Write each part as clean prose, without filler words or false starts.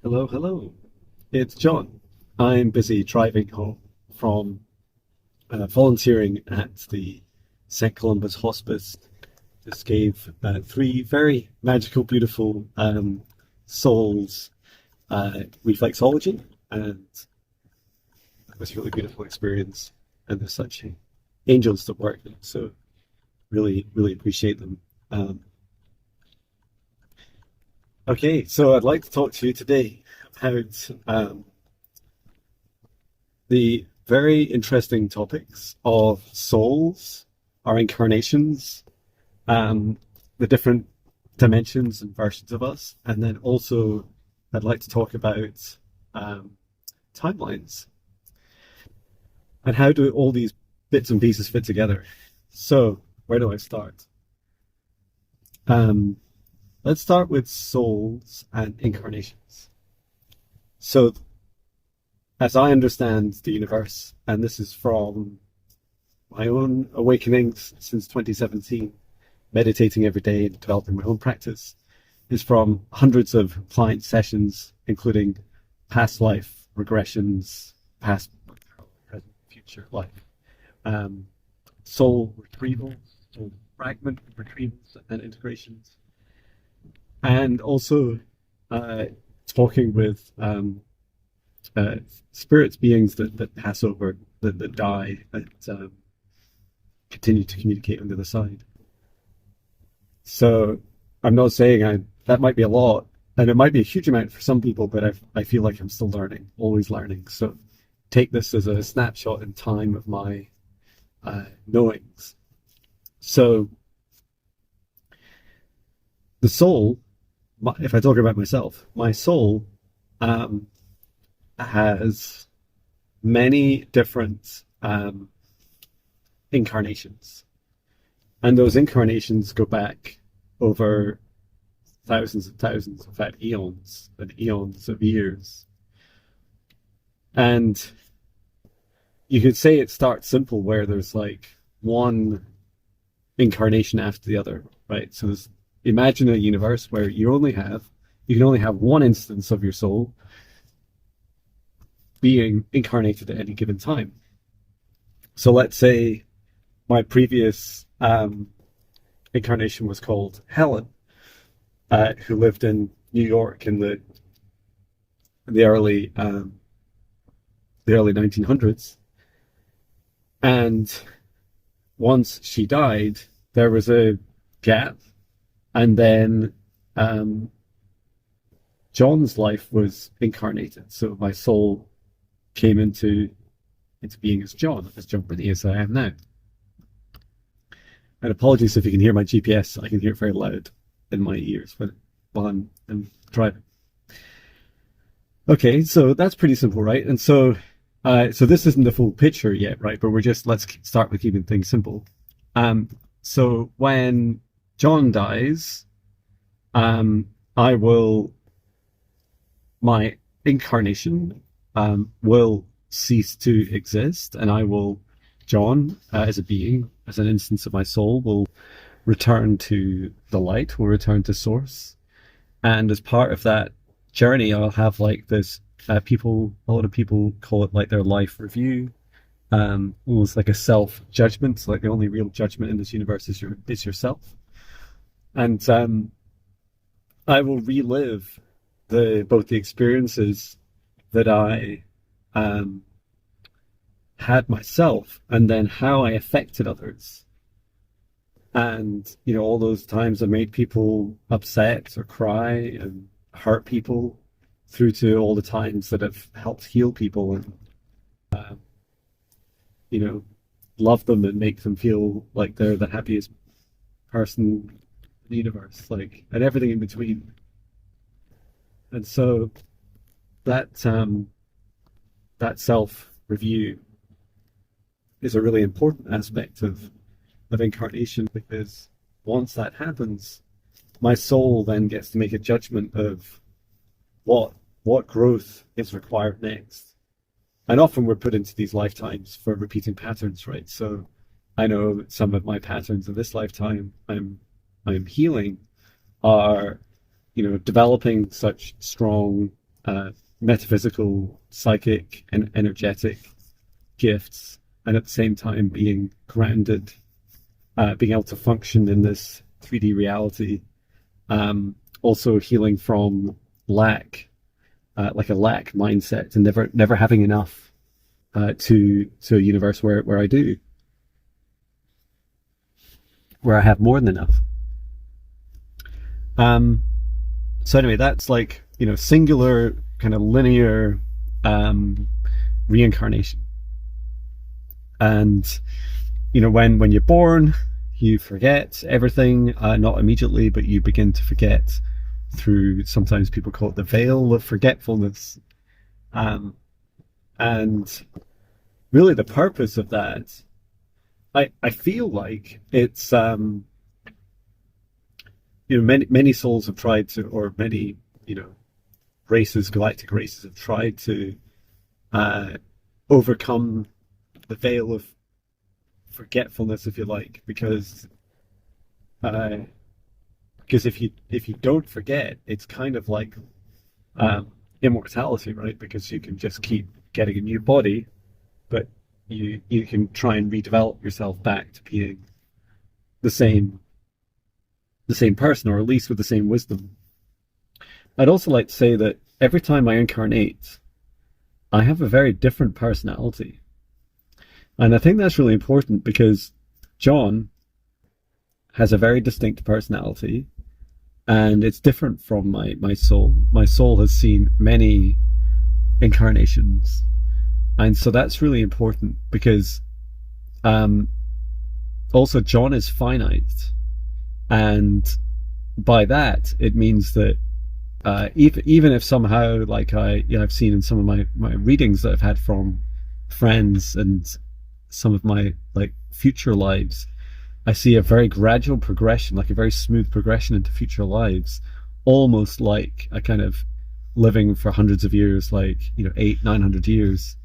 Hello, hello. It's John. I'm busy driving home from volunteering at the St. Columba's Hospice. This gave three very magical, beautiful souls reflexology, and it was a really beautiful experience. And there's such angels that work, so really, really appreciate them. Um, okay, so I'd like to talk to you today about the very interesting topics of souls, our incarnations, um, the different dimensions and versions of us, and then also I'd like to talk about um, timelines and how do all these bits and pieces fit together. So, where do I start? Um, let's start with souls and incarnations. So, as I understand the universe, and this is from my own awakenings since 2017, meditating every day and developing my own practice, is from hundreds of client sessions, including past life regressions, past, present, future life, um, soul retrieval, soul fragment retrievals and integrations, and also uh, talking with uh, spirits, beings that pass over, that die, that continue to communicate on the other side. So I'm not saying that might be a lot, and it might be a huge amount for some people, but I feel like I'm still learning, always learning. So take this as a snapshot in time of my knowings. So the soul, if I talk about myself, my soul um, has many different incarnations. And those incarnations go back over thousands and thousands, in fact, eons and eons of years. And you could say it starts simple, where there's like one incarnation after the other, right? So imagine a universe where you can only have one instance of your soul being incarnated at any given time. So let's say my previous incarnation was called Helen, who lived in New York in the early 1900s. And once she died, there was a gap, and then John's life was incarnated. So my soul came into being as John Binnie, as I am now. And apologies if you can hear my GPS. I can hear it very loud in my ears while I'm driving. Okay, so that's pretty simple, right? And so this isn't the full picture yet, right? But let's start with keeping things simple. So when John dies, I will my incarnation will cease to exist, and John, as a being, as an instance of my soul, will return to the light, will return to source. And as part of that journey, I'll have like this, a lot of people call it like their life review, almost like a self-judgment. So like the only real judgment in this universe is yourself. And I will relive both the experiences that I had myself, and then how I affected others. And all those times I made people upset or cry and hurt people, through to all the times that have helped heal people and you know love them and make them feel like they're the happiest person in the universe, like, and everything in between. And so that that self review is a really important aspect of incarnation, because once that happens, my soul then gets to make a judgment of what growth is required next. And often we're put into these lifetimes for repeating patterns, right? So I know some of my patterns in this lifetime I'm healing are, developing such strong metaphysical, psychic, and energetic gifts, and at the same time being grounded, being able to function in this 3D reality. Also healing from lack, like a lack mindset, and never having enough, to a universe where I do, where I have more than enough. So anyway, that's like, singular kind of linear reincarnation. And when you're born, you forget everything, not immediately, but you begin to forget through, sometimes people call it the veil of forgetfulness. And really the purpose of that, I feel like it's, many souls have tried to, or many, races, galactic races have tried to overcome the veil of forgetfulness, if you like, because if you don't forget, it's kind of like immortality, right? Because you can just keep getting a new body, but you can try and redevelop yourself back to being the same person, or at least with the same wisdom. I'd also like to say that every time I incarnate, I have a very different personality. And I think that's really important, because John has a very distinct personality, and it's different from my soul. My soul has seen many incarnations. And so that's really important, because also John is finite. And by that, it means that even if somehow, like I've seen in some of my readings that I've had from friends and some of my like future lives, I see a very gradual progression, like a very smooth progression into future lives, almost like a kind of living for hundreds of years, like 800-900 years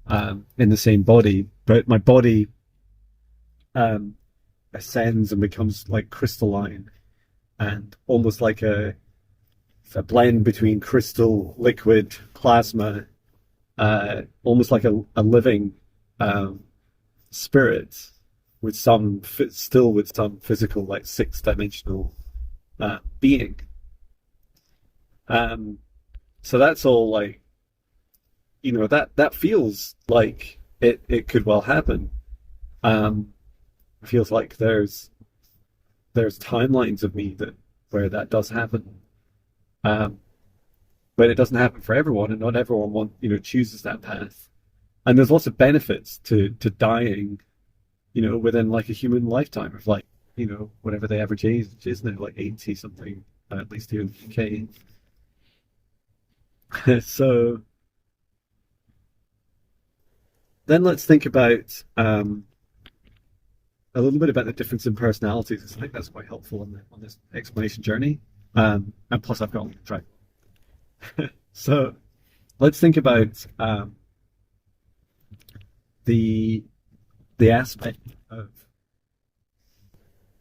in the same body. But my body ascends and becomes like crystalline, and almost like a blend between crystal, liquid, plasma, almost like a living spirit with some physical, like 6-dimensional being. So that's all like, that feels like it could well happen. It feels like there's timelines of me where that does happen. But it doesn't happen for everyone, and not everyone chooses that path. And there's lots of benefits to dying, within like a human lifetime of like, whatever the average age is now, like 80 something, at least here in the UK. So then let's think about a little bit about the difference in personalities, because I think that's quite helpful on this explanation journey. And plus I've got on track. So let's think about the aspect of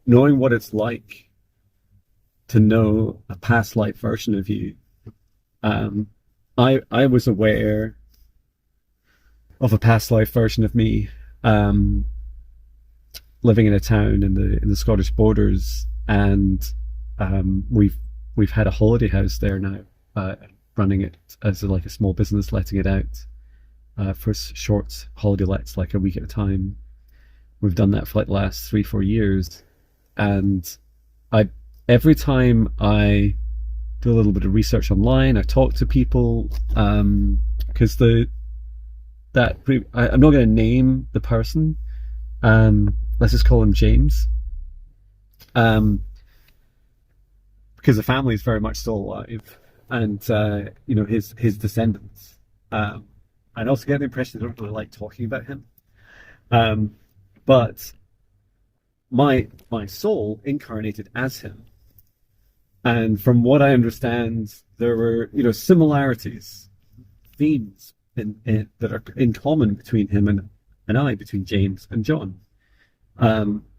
knowing what it's like to know a past life version of you. I was aware of a past life version of me, living in a town in the Scottish borders, and we've had a holiday house there now, running it as like a small business, letting it out for short holiday lets, like a week at a time. We've done that for like the last 3-4 years, and every time I do a little bit of research online, I talk to people, because I'm not going to name the person. Let's just call him James, because the family is very much still alive, and his descendants. I also get the impression they don't really like talking about him. But my soul incarnated as him, and from what I understand, there were similarities, themes that are in common between him and I, between James and John.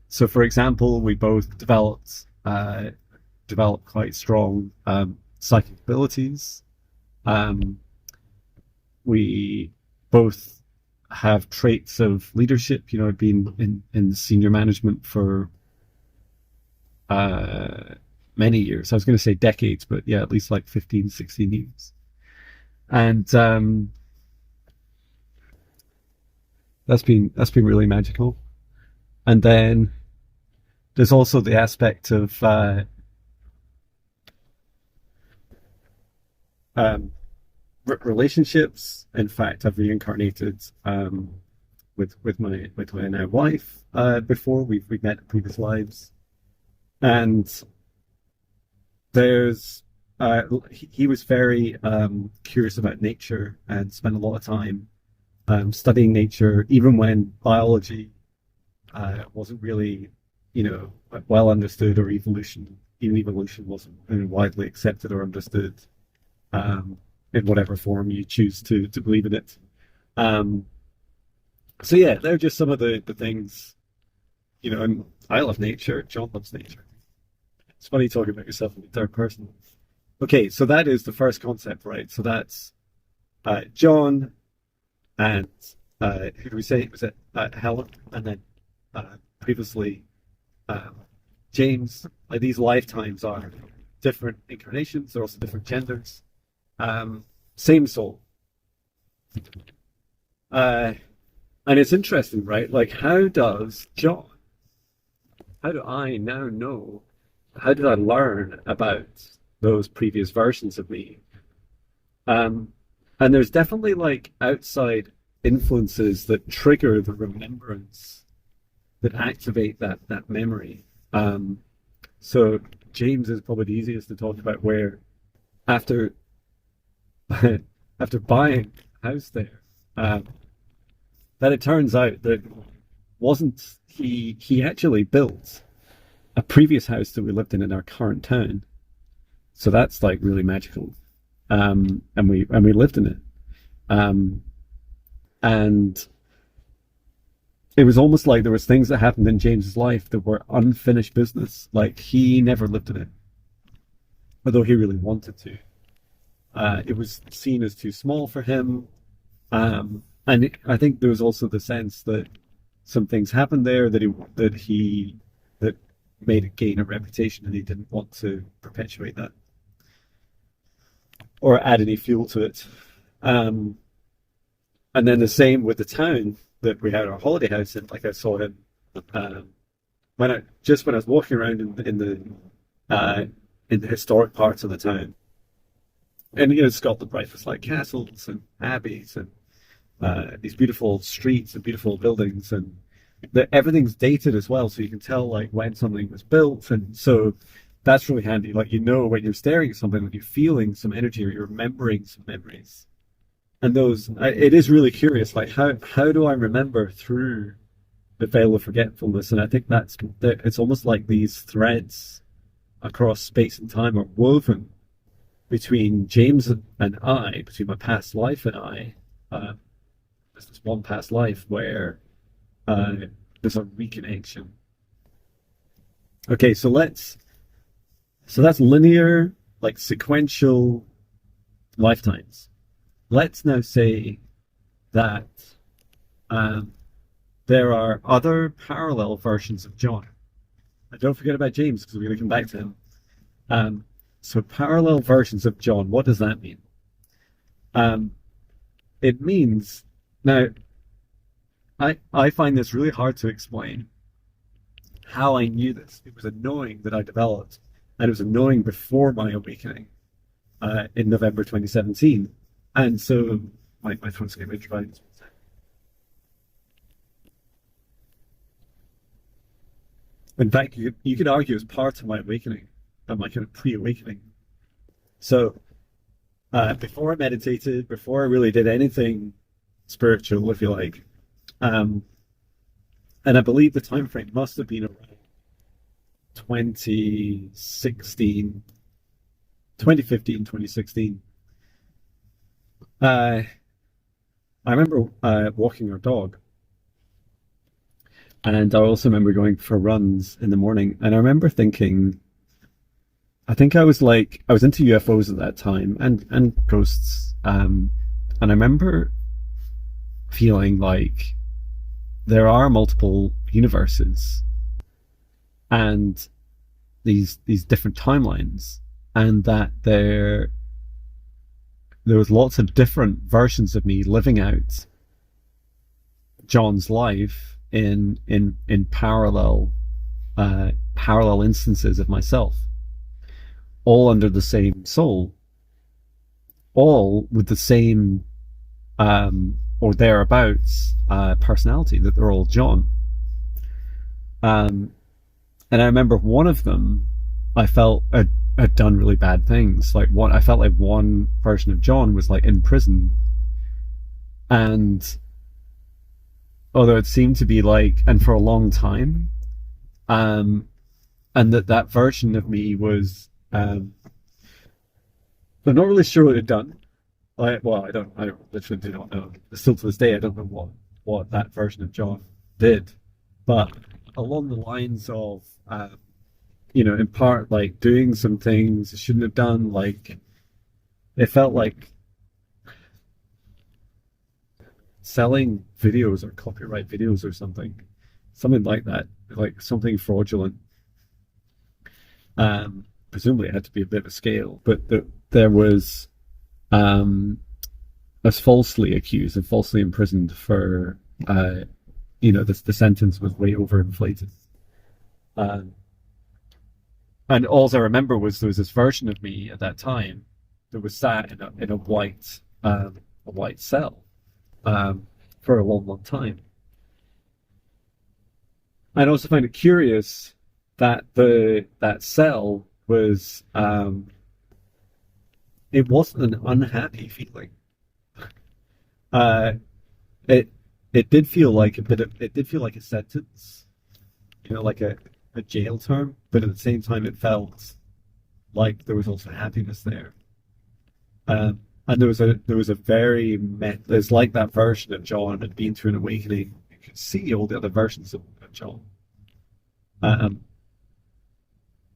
So, for example, we both developed quite strong psychic abilities. Um, we both have traits of leadership. You know, I've been in senior management for many years. I was going to say decades, but yeah, at least like 15, 16 years. And that's been really magical. And then there's also the aspect of um, relationships. In fact, I've reincarnated with my now wife before. We've met in previous lives, and there's he was very curious about nature and spent a lot of time studying nature, even when biology wasn't really, well understood, or even evolution wasn't widely accepted or understood in whatever form you choose to believe in it. Um, so yeah, they're just some of the things, and I love nature. John loves nature. It's funny talking about yourself in the third person. Okay, so that is the first concept, right? So that's John and who do we say? Was it Helen? And then previously um, James. Like, these lifetimes are different incarnations. They're also different genders. Same soul. Uh, and it's interesting, right? Like, how do I now know? How did I learn about those previous versions of me? Um, and there's definitely like outside influences that trigger the remembrance, that activate that memory. So James is probably the easiest to talk about, where after after buying a house there, that it turns out that wasn't he actually built a previous house that we lived in our current town. So that's like really magical. And we lived in it. Um, and it was almost like there was things that happened in James's life that were unfinished business. Like, he never lived in it, although he really wanted to. It was seen as too small for him. I think there was also the sense that some things happened there that made it gain a reputation, and he didn't want to perpetuate that or add any fuel to it. And then the same with the town that we had our holiday house in. Like, I saw him when I was walking around in the historic parts of the town, and Scotland, right, was like castles and abbeys and these beautiful streets and beautiful buildings, and everything's dated as well, so you can tell like when something was built, and so that's really handy. Like, when you're staring at something, when you're feeling some energy or you're remembering some memories, and it is really curious. Like, how do I remember through the veil of forgetfulness? And I think it's almost like these threads across space and time are woven between James and I, between my past life and I. There's this one past life where there's a reconnection. Okay, so that's linear, like sequential lifetimes. Let's now say that there are other parallel versions of John. And don't forget about James, because we're going to come back to him. So parallel versions of John, what does that mean? It means, now, I find this really hard to explain how I knew this. It was a knowing that I developed, and it was a knowing before my awakening in November 2017. And so my throat's getting a bit dry. In fact, you could argue it's part of my awakening, my kind of pre-awakening. So before I meditated, before I really did anything spiritual, if you like, and I believe the time frame must have been around 2016, 2015, 2016. I remember walking our dog, and I also remember going for runs in the morning, and I remember thinking, I think I was like, I was into UFOs at that time and ghosts. And I remember feeling like there are multiple universes and these different timelines, and that there was lots of different versions of me living out John's life in parallel instances of myself, all under the same soul, all with the same or thereabouts personality, that they're all John. And I remember one of them, I felt had done really bad things. Like I felt like one version of John was like in prison, and although it seemed to be like, and for a long time, and that version of me was, I'm not really sure what it had done. I literally do not know. Still to this day, I don't know what that version of John did, but along the lines of, in part, like doing some things it shouldn't have done. Like it felt like selling videos or copyright videos or something like that, like something fraudulent. Presumably it had to be a bit of a scale, but there was, I was falsely accused and falsely imprisoned for, the sentence was way overinflated. And all I remember was there was this version of me at that time that was sat in a white cell for a long, long time. I also find it curious that that cell was, it wasn't an unhappy feeling. It did feel like it did feel like a sentence, like a jail term, but at the same time it felt like there was also happiness there. And there was a very there's like that version of John had been through an awakening. You could see all the other versions of John.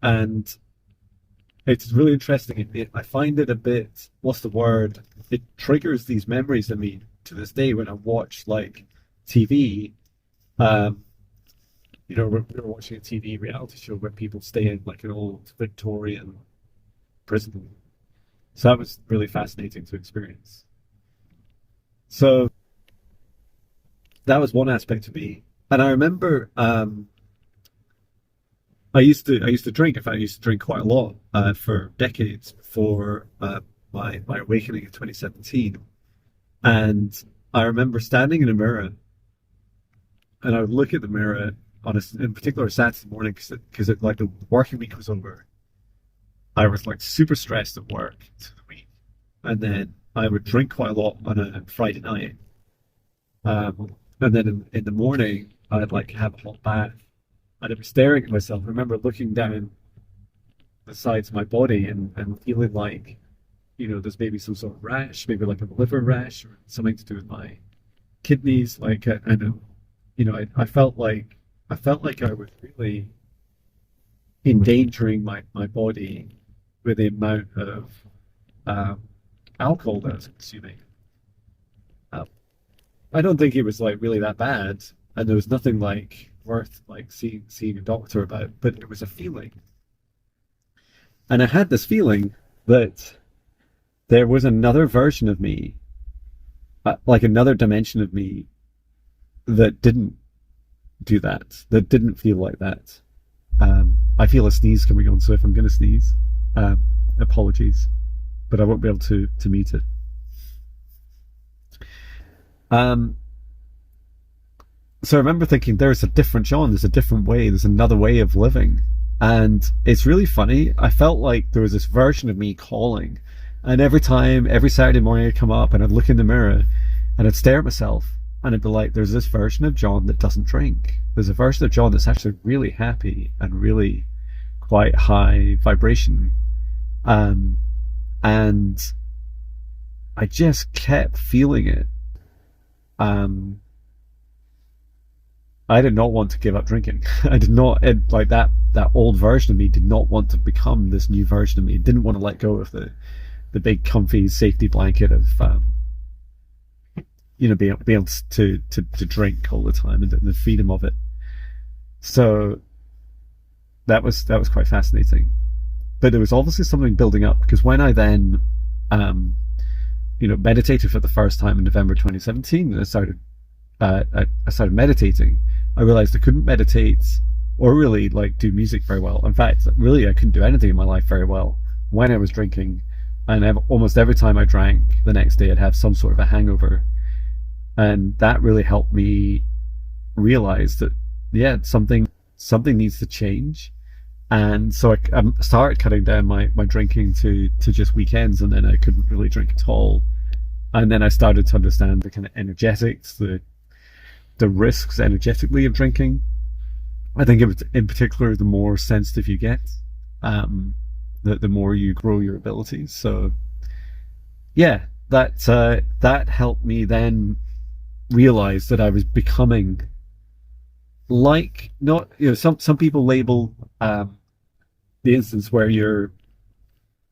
And it's really interesting. I find it a bit, what's the word? It triggers these memories in me to this day when I watch like TV. We're watching a TV reality show where people stay in like an old Victorian prison. So that was really fascinating to experience. So that was one aspect of me. And I remember, I used to drink. In fact, I used to drink quite a lot for decades before my awakening in 2017. And I remember standing in a mirror, and I would look at the mirror in particular Saturday morning, because like the working week was over. I was like super stressed at work through the week, and then I would drink quite a lot on a Friday night, and then in the morning I'd like have a hot bath. And I was staring at myself. I remember looking down the sides of my body and feeling like, there's maybe some sort of rash, maybe like a liver rash or something to do with my kidneys. Like, I felt like I was really endangering my body with the amount of alcohol that I was consuming. I don't think it was like really that bad, and there was nothing like worth like seeing a doctor about, but it was a feeling. And I had this feeling that there was another version of me, like another dimension of me, that didn't do that didn't feel like that. I feel a sneeze coming on, so if I'm going to sneeze, apologies, but I won't be able to mute it. So I remember thinking, there's a different John, there's a different way, there's another way of living. And it's really funny. I felt like there was this version of me calling. And every Saturday morning I'd come up and I'd look in the mirror and I'd stare at myself and I'd be like, there's this version of John that doesn't drink. There's a version of John that's actually really happy and really quite high vibration. And I just kept feeling it. I did not want to give up drinking. I did not like that old version of me did not want to become this new version of me. Didn't want to let go of the big comfy safety blanket of being able to drink all the time and the freedom of it. So that was quite fascinating. But there was obviously something building up, because when I then meditated for the first time in November 2017, and I started meditating, I realized I couldn't meditate or really like do music very well. In fact, really I couldn't do anything in my life very well when I was drinking. And almost every time I drank, the next day I'd have some sort of a hangover. And that really helped me realize that, yeah, something needs to change. And so I started cutting down my drinking to just weekends, and then I couldn't really drink at all. And then I started to understand the kind of energetics, the risks energetically of drinking. I think in particular, the more sensitive you get, the more you grow your abilities. So yeah, that helped me then realize that I was becoming like, not, some people label the instance where you're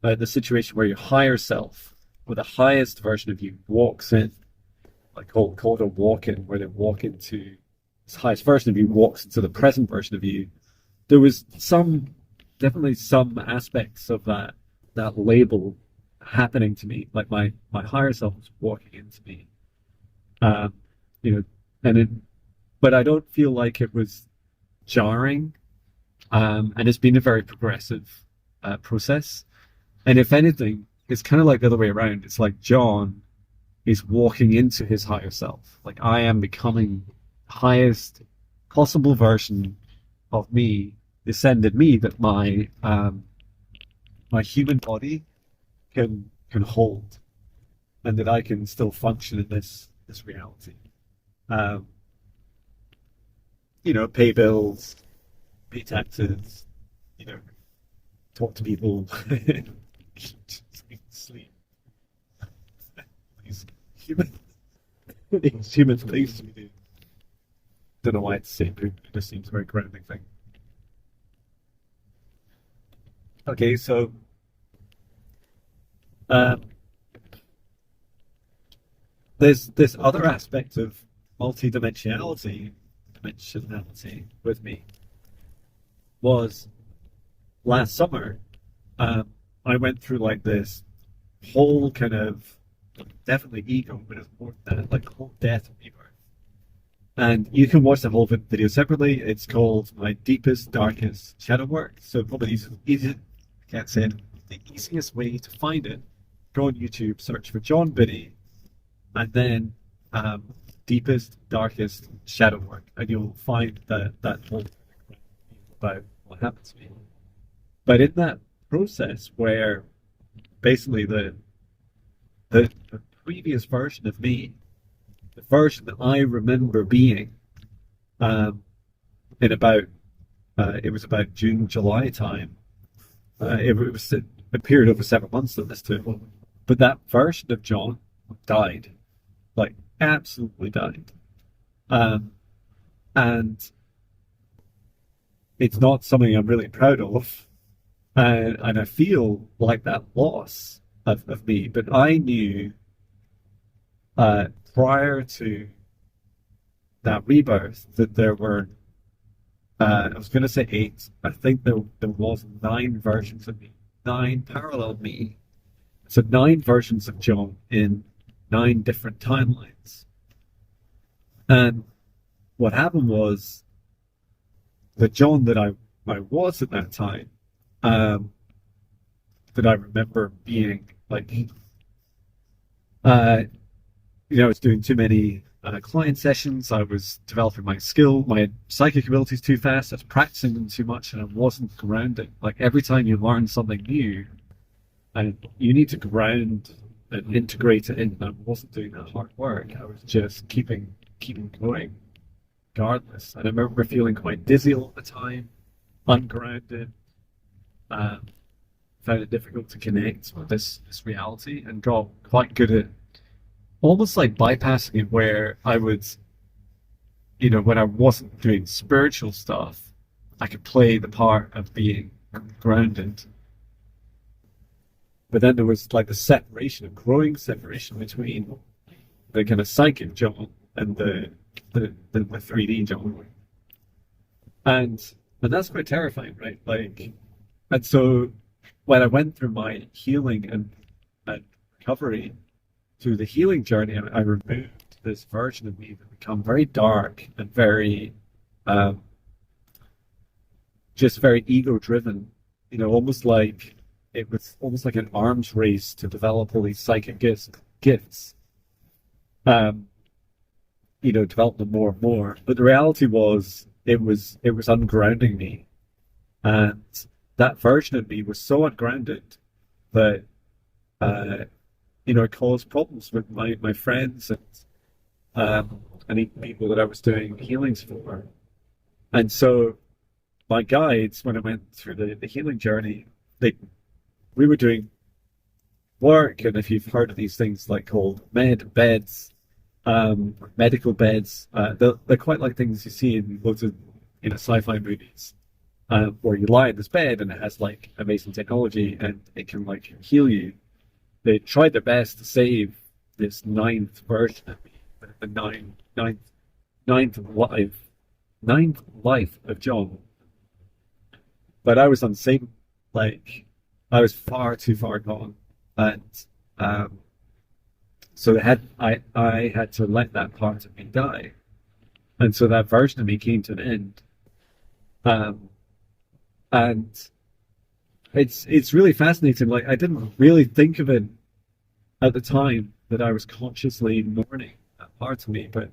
the situation where your higher self, or the highest version of you, walks in, like called a walk-in, where they walk into this highest version of you, walks into the present version of you. There was definitely some aspects of that label happening to me, like my higher self was walking into me, but I don't feel like it was jarring, and it's been a very progressive process. And if anything, it's kind of like the other way around. It's like John is walking into his higher self. Like, I am becoming the highest possible version of me, descended me, that my human body can hold, and that I can still function in this reality. Pay bills, pay taxes, talk to people, sleep. These human things we do. Don't know why it's the same, it just seems a very grounding thing. Okay, so there's this other aspect of dimensionality with me. Was last summer, I went through like this whole kind of, definitely ego, but it's more than that, like, whole death of rebirth. And you can watch the whole video separately. It's called My Deepest, Darkest Shadow Work. So probably easy, I can't say it, the easiest way to find it, go on YouTube, search for John Binnie, and then Deepest, Darkest Shadow Work, and you'll find that whole thing about what happened to me. But in that process, where basically the previous version of me, the version that I remember being, in about it was about June, July time. It was a period over 7 months that this took. But that version of John died, like absolutely died, and it's not something I'm really proud of, and I feel like that loss of me. But I knew prior to that rebirth that there were, I was going to say 8. I think there was 9 versions of me, 9 parallel me. So 9 versions of John in 9 different timelines. And what happened was, the John that I was at that time, that I remember being like, I was doing too many client sessions. I was developing my psychic abilities too fast. I was practicing them too much, and I wasn't grounding. Like, every time you learn something new, and you need to ground and integrate it in, and I wasn't doing that hard work. I was just keeping going, regardless. And I remember feeling quite dizzy all the time, ungrounded. Found it difficult to connect with this reality, and got quite good at almost like bypassing it, where I would when I wasn't doing spiritual stuff, I could play the part of being grounded. But then there was like the separation, a growing separation between the kind of psychic John and the 3D John. And that's quite terrifying, right? Like, and so when I went through my healing and recovery, through the healing journey, I removed this version of me that become very dark and very, just very ego driven, almost like it was almost like an arms race to develop all these psychic gifts, develop them more and more. But the reality was, it was ungrounding me, and that version of me was so ungrounded that it caused problems with my friends and even people that I was doing healings for. And so my guides, when I went through the healing journey, we were doing work, and if you've heard of these things like called beds, medical beds, they're quite like things you see in loads of sci-fi movies, where you lie in this bed and it has like amazing technology and it can like heal you. They tried their best to save this ninth version of me, the ninth life of John. But I was unsafe, like I was far too far gone, and so I had to let that part of me die, and so that version of me came to an end. And it's really fascinating. Like, I didn't really think of it at the time that I was consciously mourning that part of me, but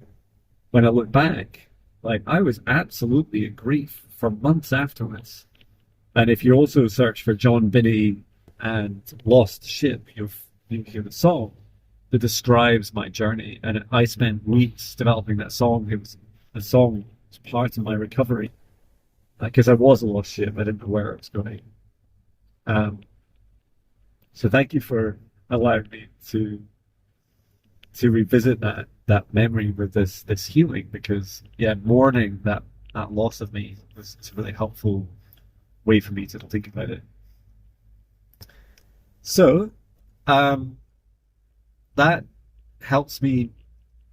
when I look back, like, I was absolutely in grief for months afterwards. And if you also search for John Binnie and Lost Ship, you'll hear the song that describes my journey. And I spent weeks developing that song. The song was part of my recovery, because I was a lost ship. I didn't know where it was going. So thank you for allowing me to revisit that memory with this healing, because mourning that loss of me was a really helpful way for me to think about it. So that helps me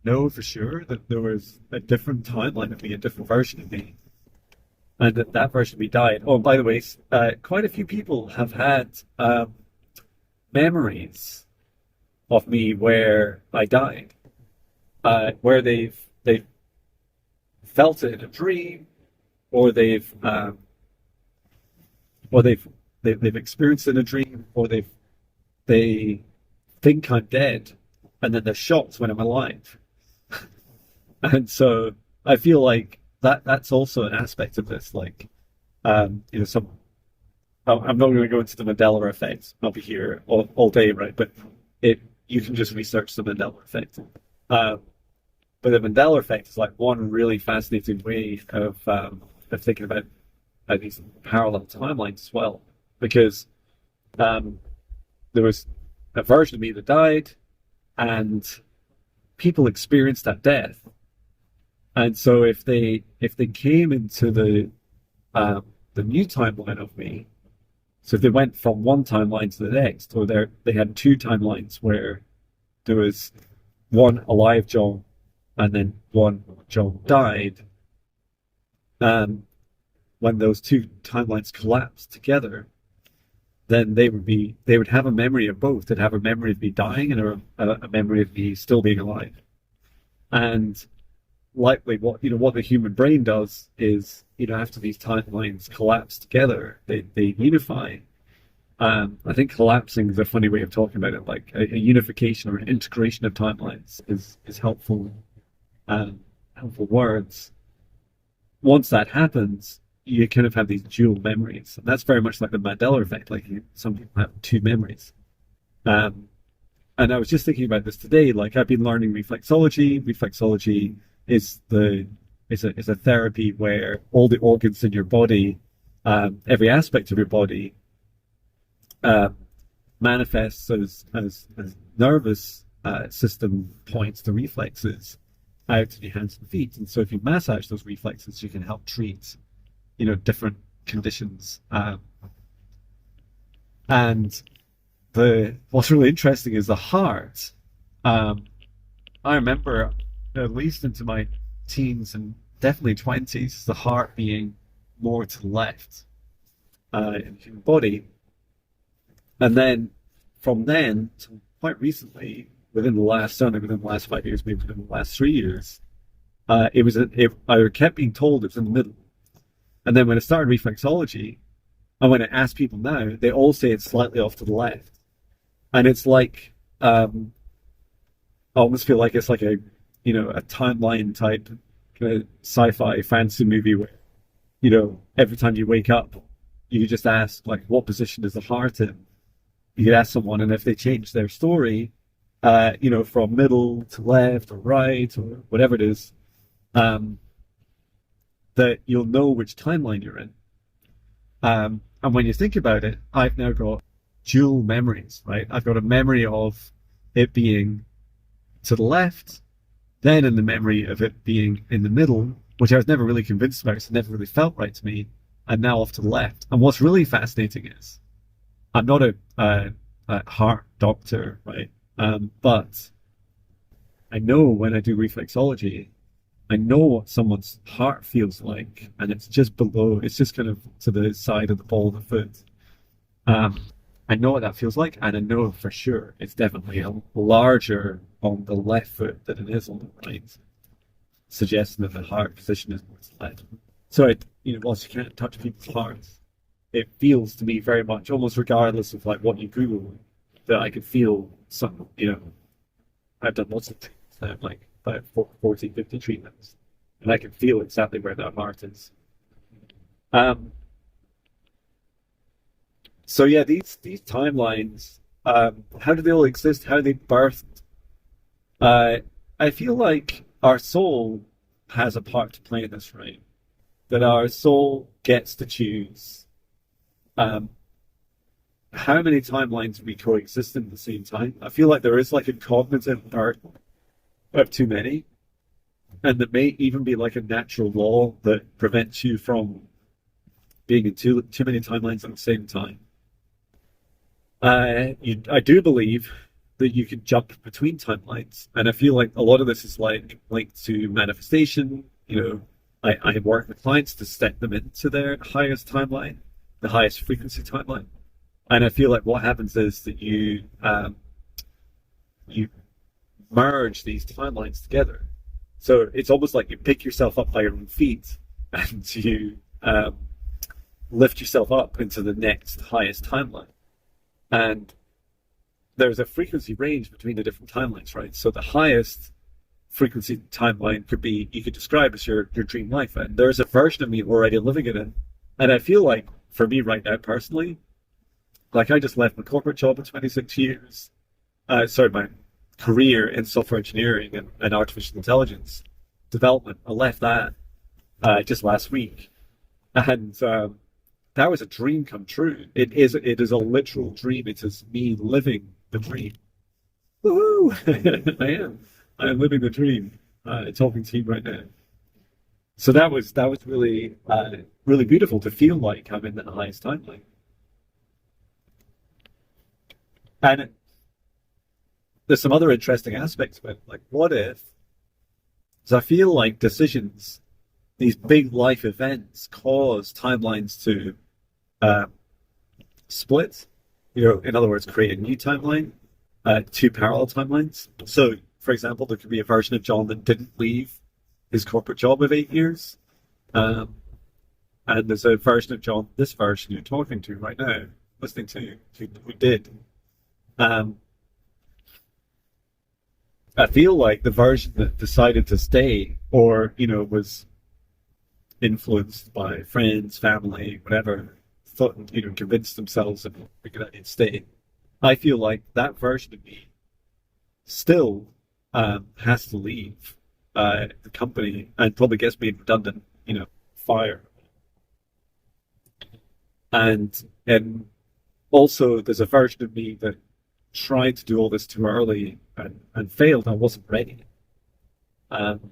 know for sure that there was a different timeline of me, a different version of me, and that version of me died. Oh, by the way, quite a few people have had memories of me where I died, where they've felt it in a dream, or they've experienced it in a dream, or they think I'm dead, and then they're shocked when I'm alive. And so I feel like that's also an aspect of this. Like, I'm not going to go into the Mandela Effect. I'll be here all day, right? But you can just research the Mandela Effect. But the Mandela Effect is like one really fascinating way of thinking about these parallel timelines as well, because there was a version of me that died, and people experienced that death. And so if they came into the new timeline of me, so if they went from one timeline to the next, or they had two timelines where there was one alive John and then one John died, when those two timelines collapsed together, then they would have a memory of both. They'd have a memory of me dying and a memory of me still being alive. And likely what the human brain does is, after these timelines collapse together, they unify. I think collapsing is a funny way of talking about it. Like a unification or an integration of timelines is helpful words. Once that happens, you kind of have these dual memories, and that's very much like the Mandela Effect. Like, some people have two memories. And I was just thinking about this today. Like, I've been learning reflexology. Reflexology is a therapy where all the organs in your body, every aspect of your body, manifests as nervous system points to reflexes. out in your hands and feet. And so if you massage those reflexes, you can help treat, different conditions. And what's really interesting is the heart. I remember, at least into my teens and definitely 20s, the heart being more to the left in the human body. And then from then to quite recently, certainly within the last 5 years, maybe within the last 3 years, I kept being told it was in the middle. And then when I started reflexology, and when I ask people now, they all say it's slightly off to the left. And it's like, I almost feel like it's like a timeline type kind of sci-fi fantasy movie where, every time you wake up, you just ask, like, what position is the heart in? You could ask someone, and if they change their story, from middle to left or right or whatever it is, that you'll know which timeline you're in. And when you think about it, I've now got dual memories, right? I've got a memory of it being to the left, then in the memory of it being in the middle, which I was never really convinced about because it never really felt right to me, and now off to the left. And what's really fascinating is I'm not a heart doctor, right? But I know when I do reflexology, I know what someone's heart feels like, and it's just kind of to the side of the ball of the foot. I know what that feels like, and I know for sure it's definitely larger on the left foot than it is on the right, suggesting that the heart position is more to the left. So, whilst you can't touch people's hearts, it feels to me very much, almost regardless of like what you Google, that I could feel some, I've done lots of things. I have like about 40, 50 treatments, and I can feel exactly where that heart is. So yeah, these timelines, how do they all exist? How are they birthed? I feel like our soul has a part to play in this, right? That our soul gets to choose how many timelines we coexist in at the same time. I feel like there is like a cognitive burden of too many, and there may even be like a natural law that prevents you from being in too many timelines at the same time. I do believe that you can jump between timelines, and I feel like a lot of this is like linked to manifestation. I work with clients to step them into their highest timeline, the highest frequency timeline, and I feel like what happens is that you merge these timelines together. So it's almost like you pick yourself up by your own feet, and you lift yourself up into the next highest timeline. And there's a frequency range between the different timelines, right? So the highest frequency timeline you could describe as your dream life. And there's a version of me already living in it. And I feel like for me right now personally, like I just left my corporate job in 26 years. My career in software engineering and artificial intelligence development. I left that just last week. And that was a dream come true. It is a literal dream. It is me living the dream. Woohoo! I am living the dream. Talking to you right now. So that was really really beautiful to feel like I'm in the highest timeline. And there's some other interesting aspects of it. Like, what if? So I feel like decisions, these big life events, cause timelines to split. In other words, create a new timeline, two parallel timelines. So, for example, there could be a version of John that didn't leave his corporate job of 8 years, and there's a version of John, this version you're talking to right now, listening to, who did. I feel like the version that decided to stay, or was influenced by friends, family, whatever, thought, convinced themselves that we could stay. I feel like that version of me still has to leave the company and probably gets made redundant, fire. And also there's a version of me that tried to do all this too early and failed. I wasn't ready. Um,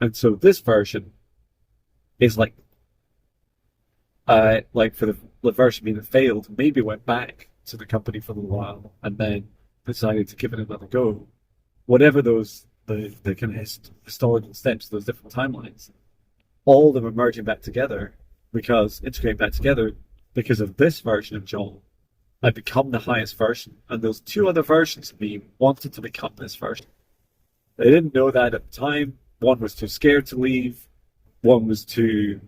and so this version is like for the version that failed, maybe went back to the company for a little while and then decided to give it another go. Whatever the kind of historical steps, those different timelines, all of them are merging back together integrating back together because of this version of John. I become the highest version, and those two other versions of me wanted to become this version. They didn't know that at the time. One was too scared to leave. One was too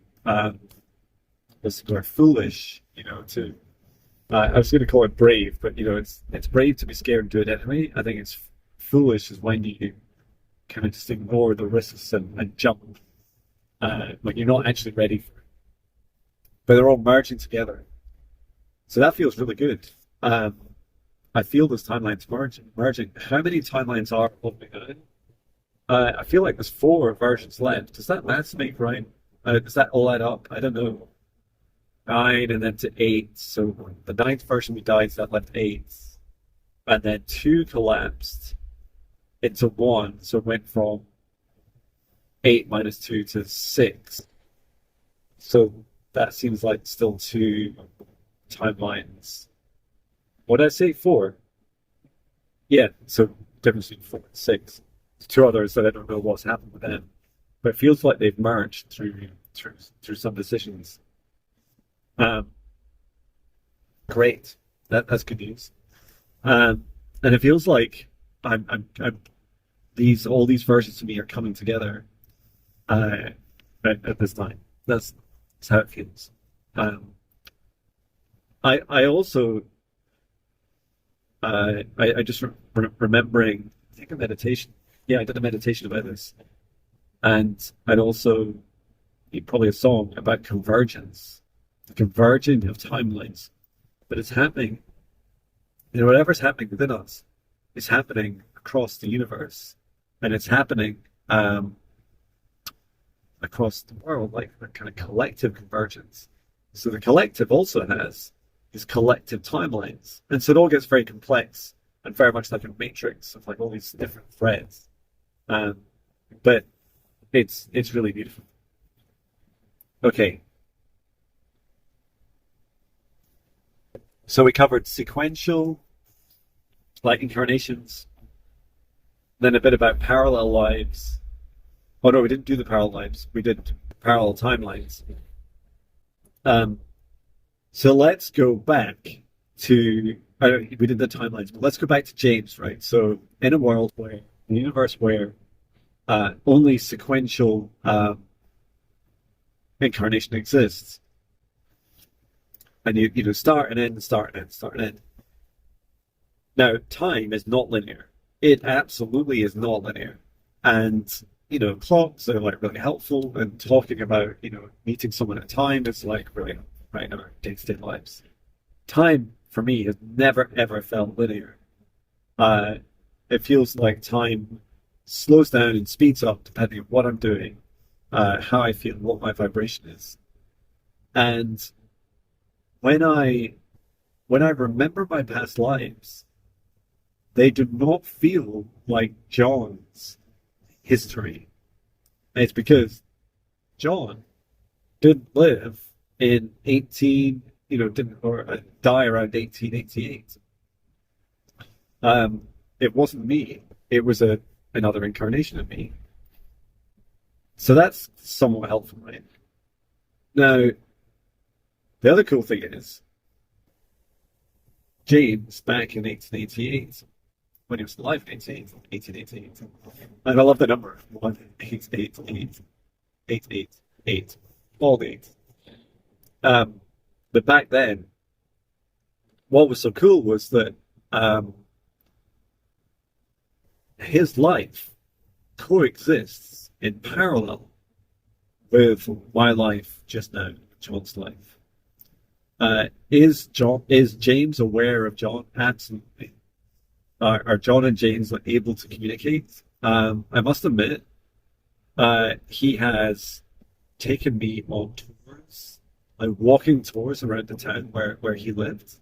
was foolish, to I was going to call it brave, but it's brave to be scared and do it anyway. I think it's foolish is when you kind of just ignore the risks and jump when you're not actually ready for it. But they're all merging together, so that feels really good. I feel those timelines merging. How many timelines are opening now? I feel like there's 4 versions left. Does that math make right? Does that all add up? I don't know. 9 and then to 8. So the 9th version we died, so that left 8. And then 2 collapsed into 1. So it went from 8 minus 2 to 6. So that seems like still 2 timelines. What did I say? 4? Yeah, so difference between 4 and 6. 2 others that I don't know what's happened with them. But it feels like they've merged through some decisions. Great. That's good news. And it feels like I'm all these versions of me are coming together at this time. That's how it feels. I also I just remembering I think a meditation. Yeah, I did a meditation about this, and I'd also probably a song about convergence, the converging of timelines. But it's happening. Whatever's happening within us is happening across the universe, and it's happening across the world, like a kind of collective convergence. So the collective also has these collective timelines, and so it all gets very complex and very much like a matrix of like all these different threads. But it's really beautiful. Okay. So we covered sequential, like incarnations, then a bit about parallel lives. Oh no, we didn't do the parallel lives. We did parallel timelines. So let's go back to, we did the timelines, but let's go back to James, right? So in a world where, in a universe where only sequential incarnation exists, and you start and end, start and end, start and end. Now, time is not linear. It absolutely is not linear. And, clocks are like really helpful, and talking about, meeting someone at a time is like really helpful, right, in our day-to-day lives. Time, for me, has never, ever felt linear. It feels like time slows down and speeds up depending on what I'm doing, how I feel, what my vibration is. And when I remember my past lives, they do not feel like John's history. And it's because John didn't live in 18, didn't or die around 1888. It wasn't me. It was another incarnation of me. So that's somewhat helpful, right? Now, the other cool thing is, James, back in 1888, when he was alive in 1888, and I love the number, 1888, 888, all the eights. But back then, what was so cool was that his life coexists in parallel with my life just now, John's life. Is James aware of John? Absolutely. Are John and James able to communicate? I must admit, he has taken me on tours, like walking tours around the town where he lived,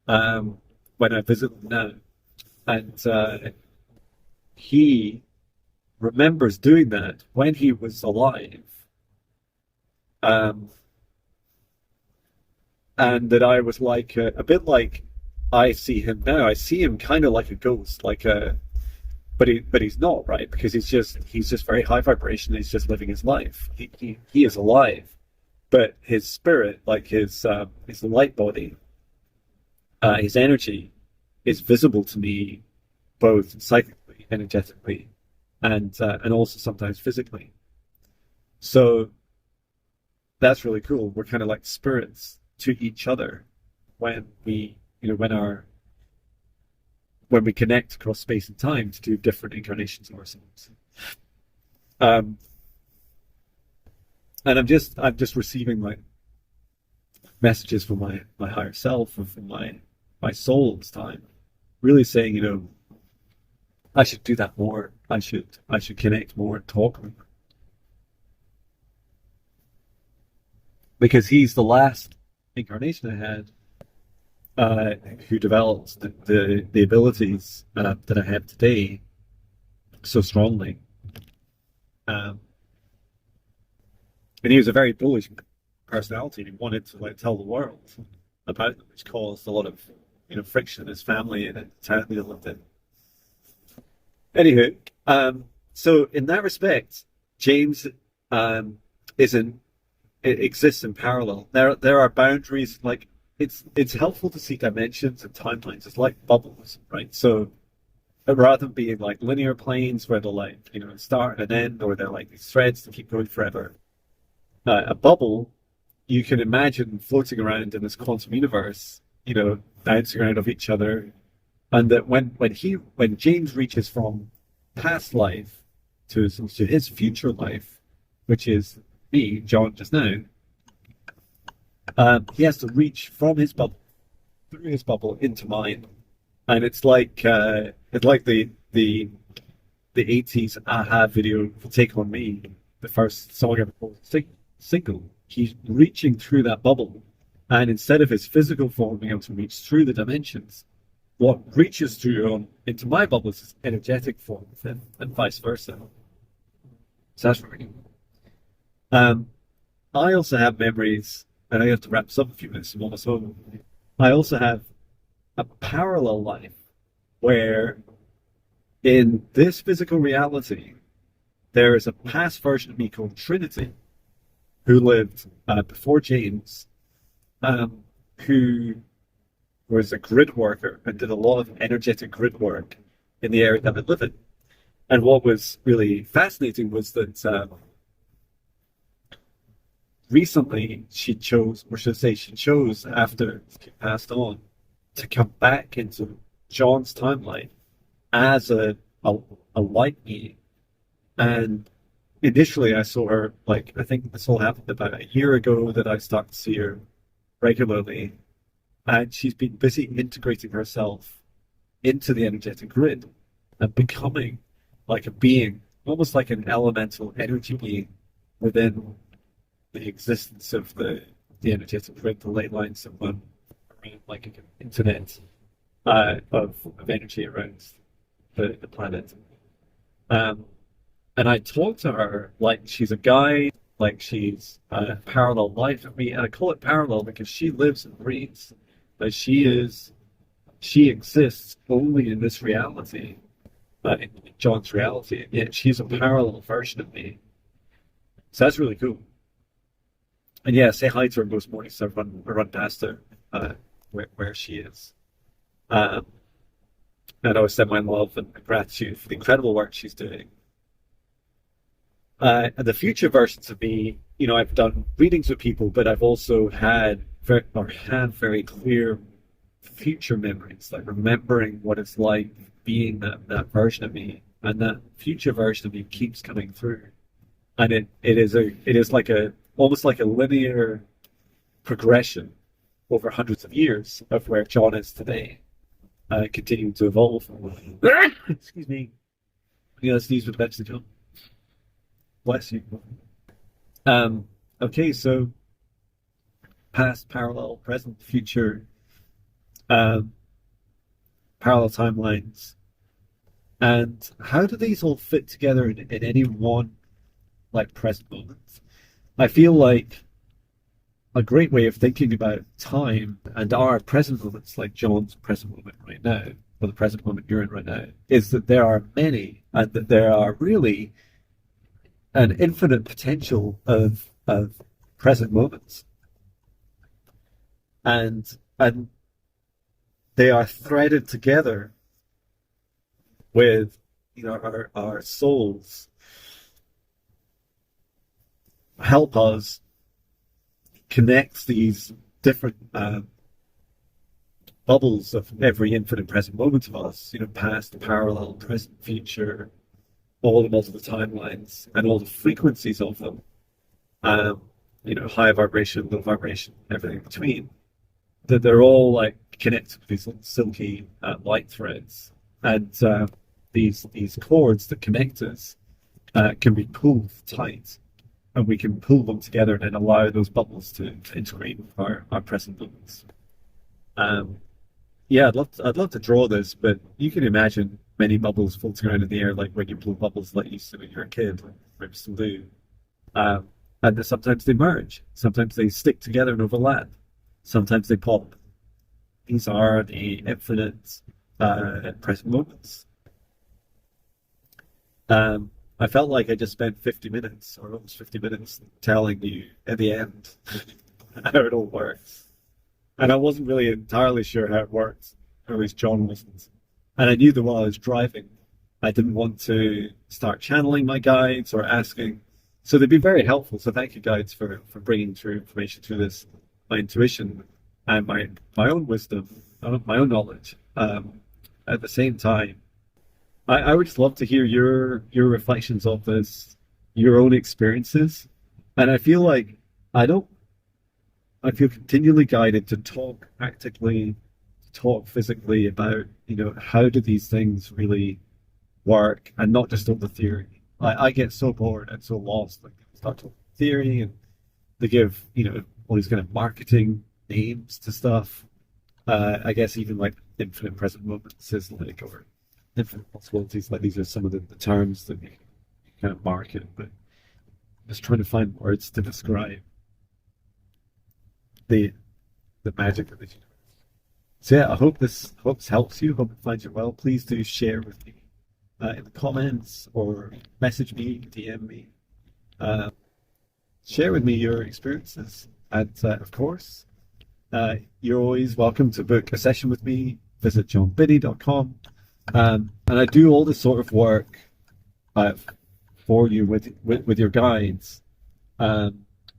when I visit them now. And he remembers doing that when he was alive. Um, and that I was like a bit like I see him now. I see him kind of like a ghost, like a but he's not, right, because he's just very high vibration. He's just living his life. He is alive, but his spirit, like his light body, his energy, is visible to me both psychically, energetically, and also sometimes physically. So that's really cool. We're kind of like spirits to each other when we, when we connect across space and time to do different incarnations of ourselves. Um, and I'm just receiving like messages from my higher self and from my soul this time, really saying, I should do that more. I should connect more and talk more. Because he's the last incarnation I had who developed the abilities that I have today so strongly. And he was a very bullish personality, and he wanted to like tell the world about them, which caused a lot of friction in his family and in the town they lived in. Anywho, so in that respect, James isn't it exists in parallel. There are boundaries. Like it's helpful to see dimensions and timelines. It's like bubbles, right? So rather than being like linear planes where they're like start and end, or they're like these threads that keep going forever, a bubble you can imagine floating around in this quantum universe, bouncing around of each other, and that when James reaches from past life to his future life, which is me, John, just now, he has to reach from his bubble, through his bubble, into mine, and it's like the 80s Aha video, "Take on Me," the first song ever called single. He's reaching through that bubble, and instead of his physical form being able to reach through the dimensions, what reaches through into my bubble is his energetic form, and vice versa. So that's really cool. I also have memories, and I have to wrap this up a few minutes. I'm almost home. I also have a parallel life where, in this physical reality, there is a past version of me called Trinity, who lived before James, who was a grid worker and did a lot of energetic grid work in the area that I live in. And what was really fascinating was that recently she chose after she passed on to come back into John's timeline as a light being. And initially I saw her, like, I think this all happened about a year ago that I started to see her regularly. And she's been busy integrating herself into the energetic grid and becoming like a being, almost like an elemental energy being within the existence of the energetic grid, the ley lines that run around like an internet of energy around the planet. And I talk to her like she's a guide, like she's a parallel life of me, and I call it parallel because she lives and breathes. But she exists only in this reality, in John's reality, and yet she's a parallel version of me. So that's really cool. And yeah, say hi to her most mornings. So I run past her where she is. And I always send my love and gratitude for the incredible work she's doing. And the future versions of me, I've done readings with people, but I've also had very clear future memories, like remembering what it's like being that version of me, and that future version of me keeps coming through. And it is like almost like a linear progression over hundreds of years of where John is today, continuing to evolve. Excuse me. Sneeze with Mexico. Bless you. Okay, so past, parallel, present, future, parallel timelines, And how do these all fit together in any one like present moment? I feel like a great way of thinking about time and our present moments, like John's present moment right now, or the present moment you're in right now, is that there are many and that there are really an infinite potential of present moments. And they are threaded together with our souls help us connect these different bubbles of every infinite present moment of us, past, parallel, present, future, all the multiple timelines and all the frequencies of them, um, high vibration, low vibration, everything in between, that they're all like connected with these little silky light threads. And these cords that connect us can be pulled tight, and we can pull them together and then allow those bubbles to integrate with our present moments. Um, yeah, I'd love to draw this, but you can imagine many bubbles floating around in the air, like when you blow bubbles like you used to when you were a kid, or still do. Um, and that sometimes they merge, sometimes they stick together and overlap, sometimes they pop. These are the infinite present moments. I felt like I just spent 50 minutes, or almost 50 minutes, telling you at the end how it all works. And I wasn't really entirely sure how it worked, or at least John wasn't. And I knew that while I was driving, I didn't want to start channeling my guides or asking. So they've been very helpful. So thank you, guides, for bringing through information through this, my intuition and my own wisdom, my own knowledge. At the same time, I would just love to hear your reflections of this, your own experiences. And I feel like I don't I feel continually guided to talk practically, talk physically about, how do these things really work and not just on the theory. I get so bored and so lost. Like people start talking theory and they give, all these kind of marketing names to stuff. I guess even like infinite present moments is like, or infinite possibilities, like these are some of the terms that you kind of market, but I'm just trying to find words to describe the magic of the universe. So yeah, I hope this helps you. Hope it finds you well. Please do share with me in the comments or message me, DM me. Uh, Share with me your experiences, and of course, you're always welcome to book a session with me. Visit johnbinnie.com, and I do all this sort of work for you with your guides.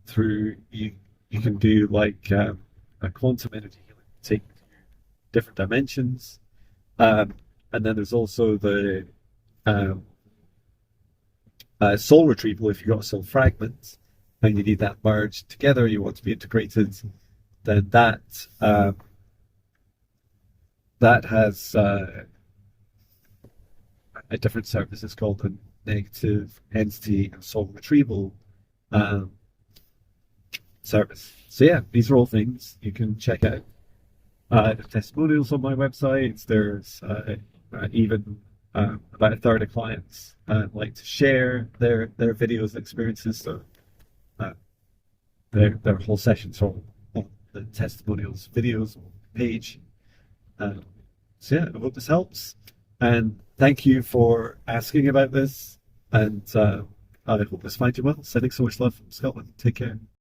Through you can do like a quantum energy healing, take different dimensions, and then there's also the um, soul retrieval. If you've got soul fragments and you need that merged together, you want to be integrated, then that has a different service. It's called the negative entity and soul retrieval um, service. So yeah, these are all things you can check out. The testimonials on my website. There's even about a third of clients like to share their videos and experiences. So uh, their whole sessions are on the testimonials videos page. So yeah, I hope this helps. And thank you for asking about this. And I hope this finds you well. Sending so much love from Scotland. Take care.